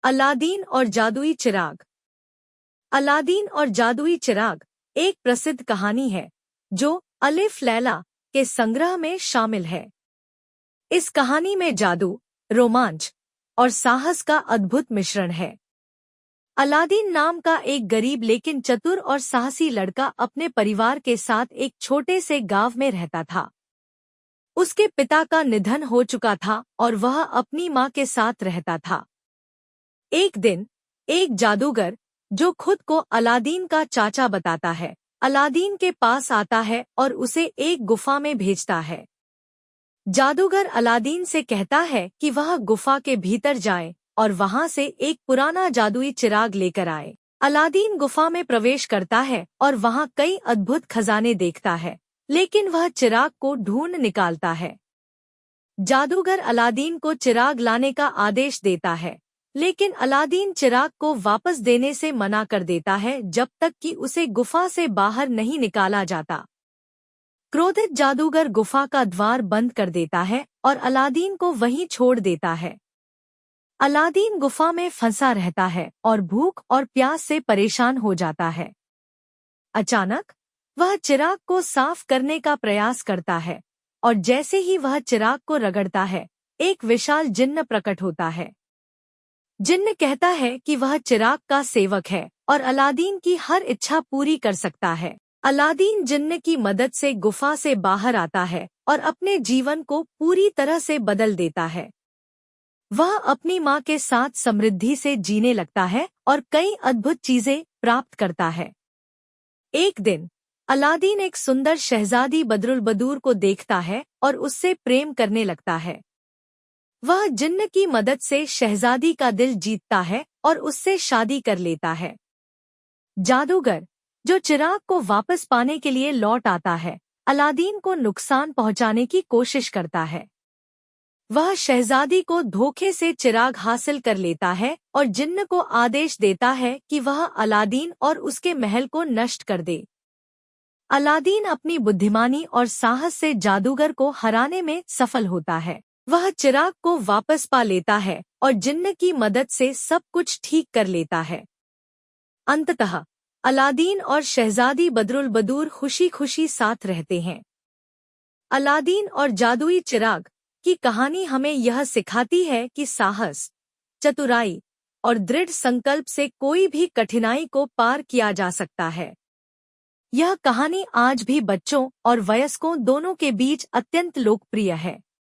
Aladdin और जादुई चिराग। Aladdin और जादुई चिराग एक प्रसिद्ध कहानी है जो अलिफ लैला के संग्रह में शामिल है। इस कहानी में जादू, रोमांच और साहस का अद्भुत मिश्रण है। अलादीन नाम का एक गरीब लेकिन चतुर और साहसी लड़का अपने परिवार के साथ एक छोटे से गांव में रहता था। उसके पिता का निधन हो चुका था और वह अपनी मां के साथ रहता था। एक दिन एक जादूगर, जो खुद को अलादीन का चाचा बताता है, अलादीन के पास आता है और उसे एक गुफा में भेजता है। जादूगर अलादीन से कहता है कि वह गुफा के भीतर जाए और वहां से एक पुराना जादुई चिराग लेकर आए। अलादीन गुफा में प्रवेश करता है और वहां कई अद्भुत खजाने देखता है, लेकिन वह चिराग को ढूंढ निकालता है। जादूगर अलादीन को चिराग लाने का आदेश देता है, लेकिन अलादीन चिराग को वापस देने से मना कर देता है जब तक कि उसे गुफा से बाहर नहीं निकाला जाता। क्रोधित जादूगर गुफा का द्वार बंद कर देता है और अलादीन को वहीं छोड़ देता है। अलादीन गुफा में फंसा रहता है और भूख और प्यास से परेशान हो जाता है। अचानक वह चिराग को साफ करने का प्रयास करता है और जैसे ही वह चिराग को रगड़ता है, एक विशाल जिन्न प्रकट होता है। जिन्न कहता है कि वह चिराग का सेवक है और अलादीन की हर इच्छा पूरी कर सकता है। अलादीन जिन्न की मदद से गुफा से बाहर आता है और अपने जीवन को पूरी तरह से बदल देता है। वह अपनी मां के साथ समृद्धि से जीने लगता है और कई अद्भुत चीजें प्राप्त करता है। एक दिन अलादीन एक सुंदर शहजादी बदरुलबदूर को देखता है और उससे प्रेम करने लगता है। वह जिन्न की मदद से शहजादी का दिल जीतता है और उससे शादी कर लेता है। जादूगर, जो चिराग को वापस पाने के लिए लौट आता है, अलादीन को नुकसान पहुंचाने की कोशिश करता है। वह शहजादी को धोखे से चिराग हासिल कर लेता है और जिन्न को आदेश देता है कि वह अलादीन और उसके महल को नष्ट कर दे। अलादीन अपनी बुद्धिमानी और साहस से जादूगर को हराने में सफल होता है। वह चिराग को वापस पा लेता है और जिन्न की मदद से सब कुछ ठीक कर लेता है। अंततः अलादीन और शहजादी बदरुलबदूर खुशी खुशी साथ रहते हैं। अलादीन और जादुई चिराग की कहानी हमें यह सिखाती है कि साहस, चतुराई और दृढ़ संकल्प से कोई भी कठिनाई को पार किया जा सकता है। यह कहानी आज भी बच्चों और वयस्कों दोनों के बीच अत्यंत लोकप्रिय है।